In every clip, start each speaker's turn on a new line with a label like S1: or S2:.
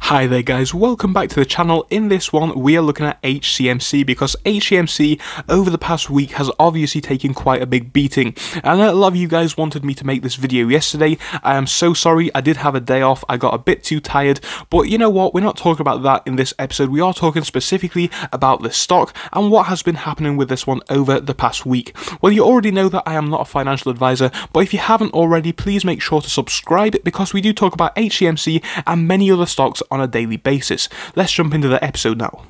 S1: Hi there guys, welcome back to the channel. In this one we are looking at Hcmc because Hcmc over the past week has obviously taken quite a big beating, and a lot of you guys wanted me to make this video yesterday. I am so sorry, I did have a day off, I got a bit too tired, but you know what, we're not talking about that in this episode. We are talking specifically about the stock and what has been happening with this one over the past week. Well, you already know that I am not a financial advisor, but if you haven't already, please make sure to subscribe because we do talk about Hcmc and many other stocks on a daily basis. Let's jump into the episode now.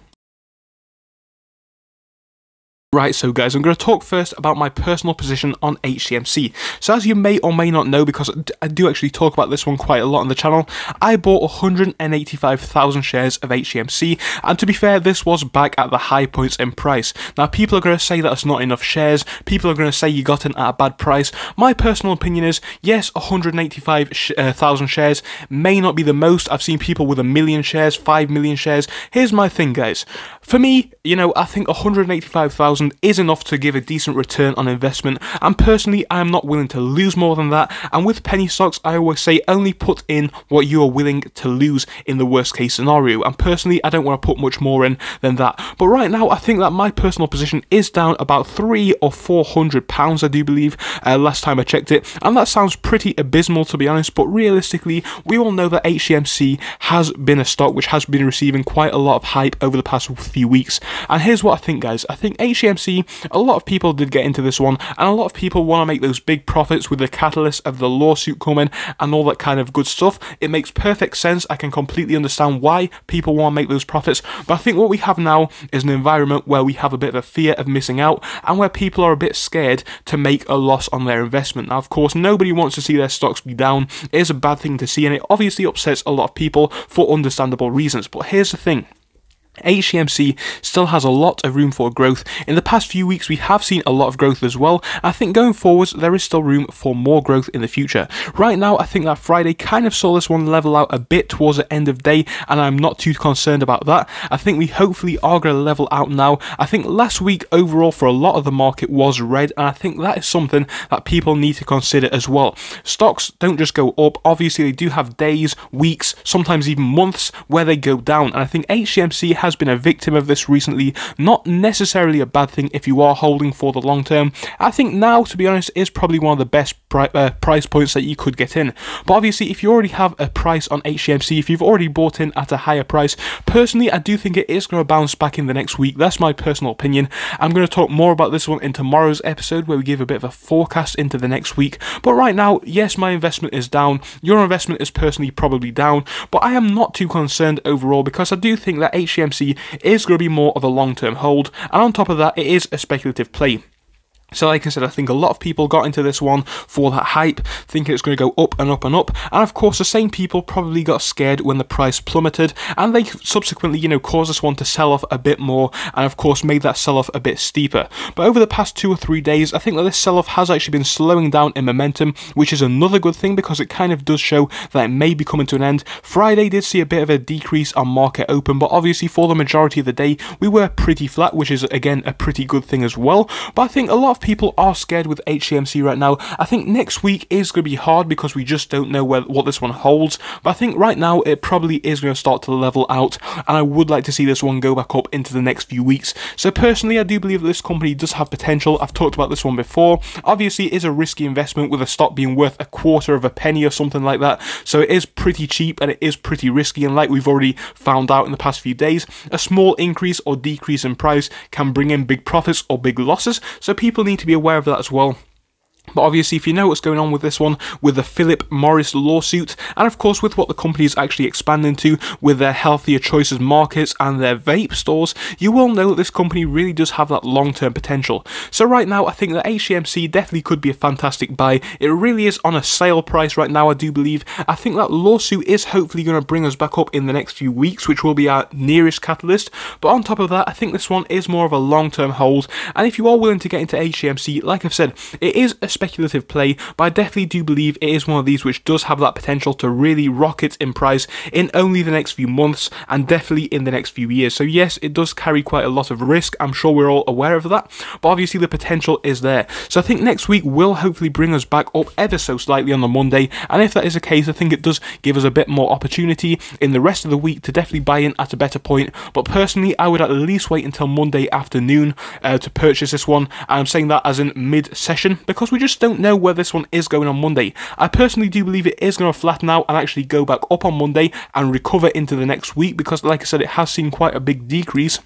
S1: Right, so guys, I'm going to talk first about my personal position on Hcmc. So as you may or may not know, because I do actually talk about this one quite a lot on the channel, I bought 185,000 shares of Hcmc, and to be fair, this was back at the high points in price. Now, people are going to say that's not enough shares, people are going to say you got in at a bad price. My personal opinion is, yes, 185,000 shares may not be the most. I've seen people with 1 million shares, 5 million shares. Here's my thing, guys. For me, you know, I think 185,000 is enough to give a decent return on investment, and personally I am not willing to lose more than that. And with penny stocks, I always say only put in what you are willing to lose in the worst case scenario, and personally I don't want to put much more in than that. But right now I think that my personal position is down about £300 or £400, I do believe, last time I checked it, and that sounds pretty abysmal to be honest, but realistically we all know that Hcmc has been a stock which has been receiving quite a lot of hype over the past few weeks. And here's what I think, guys. I think Hcmc, a lot of people did get into this one, and a lot of people want to make those big profits with the catalyst of the lawsuit coming and all that kind of good stuff. It makes perfect sense. I can completely understand why people want to make those profits, but I think what we have now is an environment where we have a bit of a fear of missing out and where people are a bit scared to make a loss on their investment. Now, of course, nobody wants to see their stocks be down. It is a bad thing to see, and it obviously upsets a lot of people for understandable reasons. But here's the thing. Hcmc still has a lot of room for growth. In the past few weeks we have seen a lot of growth as well. I think going forwards there is still room for more growth in the future. Right now I think that Friday kind of saw this one level out a bit towards the end of day, and I'm not too concerned about that. I think we hopefully are going to level out now. I think last week overall for a lot of the market was red, and I think that is something that people need to consider as well. Stocks don't just go up, obviously they do have days, weeks, sometimes even months where they go down, and I think Hcmc has been a victim of this recently. Not necessarily a bad thing if you are holding for the long term. I think now, to be honest, is probably one of the best price points that you could get in. But obviously if you already have a price on Hcmc, if you've already bought in at a higher price, personally I do think it is going to bounce back in the next week. That's my personal opinion. I'm going to talk more about this one in tomorrow's episode where we give a bit of a forecast into the next week. But right now, yes, my investment is down. Your investment is personally probably down, but I am not too concerned overall because I do think that Hcmc is going to be more of a long-term hold, and on top of that it is a speculative play. So like I said, I think a lot of people got into this one for that hype, thinking it's going to go up and up and up, and of course the same people probably got scared when the price plummeted, and they subsequently, you know, caused this one to sell off a bit more, and of course made that sell-off a bit steeper. But over the past 2 or 3 days, I think that this sell-off has actually been slowing down in momentum, which is another good thing because it kind of does show that it may be coming to an end. Friday did see a bit of a decrease on market open, but obviously for the majority of the day we were pretty flat, which is again a pretty good thing as well. But I think a lot of people are scared with Hcmc right now. I think next week is going to be hard because we just don't know what this one holds, but I think right now it probably is going to start to level out, and I would like to see this one go back up into the next few weeks. So personally I do believe that this company does have potential. I've talked about this one before. Obviously it is a risky investment with a stock being worth $0.25 penny or something like that, so it is pretty cheap and it is pretty risky, and like we've already found out in the past few days, a small increase or decrease in price can bring in big profits or big losses, so people need to be aware of that as well. But obviously if you know what's going on with this one, with the Philip Morris lawsuit, and of course with what the company is actually expanding to with their healthier choices markets and their vape stores, you will know that this company really does have that long-term potential. So right now I think that Hcmc definitely could be a fantastic buy. It really is on a sale price right now, I do believe. I think that lawsuit is hopefully going to bring us back up in the next few weeks, which will be our nearest catalyst. But on top of that, I think this one is more of a long-term hold, and if you are willing to get into Hcmc, like I've said, it is a speculative play, but I definitely do believe it is one of these which does have that potential to really rocket in price in only the next few months and definitely in the next few years. So yes, it does carry quite a lot of risk. I'm sure we're all aware of that, but obviously the potential is there. So I think next week will hopefully bring us back up ever so slightly on the Monday, and if that is the case, I think it does give us a bit more opportunity in the rest of the week to definitely buy in at a better point. But personally, I would at least wait until Monday afternoon to purchase this one. I'm saying that as in mid-session because we just don't know where this one is going on Monday. I personally do believe it is going to flatten out and actually go back up on Monday and recover into the next week because, like I said, it has seen quite a big decrease.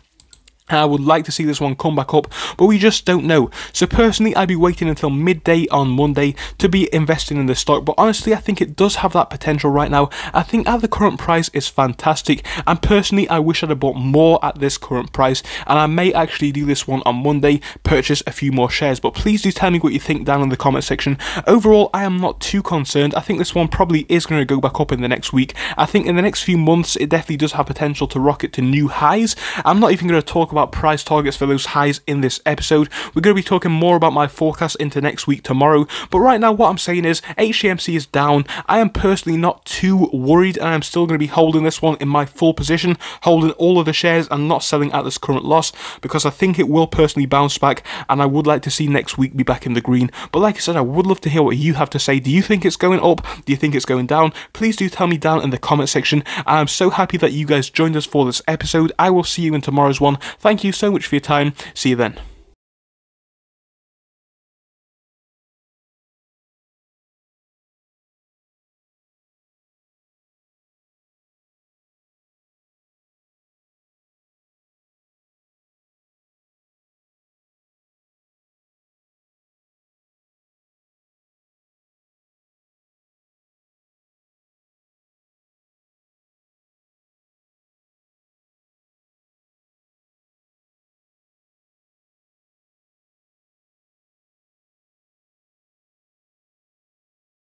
S1: I would like to see this one come back up, but we just don't know. So personally, I'd be waiting until midday on Monday to be investing in this stock. But honestly, I think it does have that potential right now. I think at the current price is fantastic. And personally, I wish I'd have bought more at this current price. And I may actually do this one on Monday, purchase a few more shares. But please do tell me what you think down in the comment section. Overall, I am not too concerned. I think this one probably is going to go back up in the next week. I think in the next few months, it definitely does have potential to rocket to new highs. I'm not even going to talk about price targets for those highs in this episode. We're going to be talking more about my forecast into next week tomorrow, but right now what I'm saying is Hcmc is down. I am personally not too worried, and I'm still going to be holding this one in my full position, holding all of the shares and not selling at this current loss because I think it will personally bounce back, and I would like to see next week be back in the green. But like I said, I would love to hear what you have to say. Do you think it's going up? Do you think it's going down? Please do tell me down in the comment section. I'm so happy that you guys joined us for this episode. I will see you in tomorrow's one. Thank you so much for your time. See you then.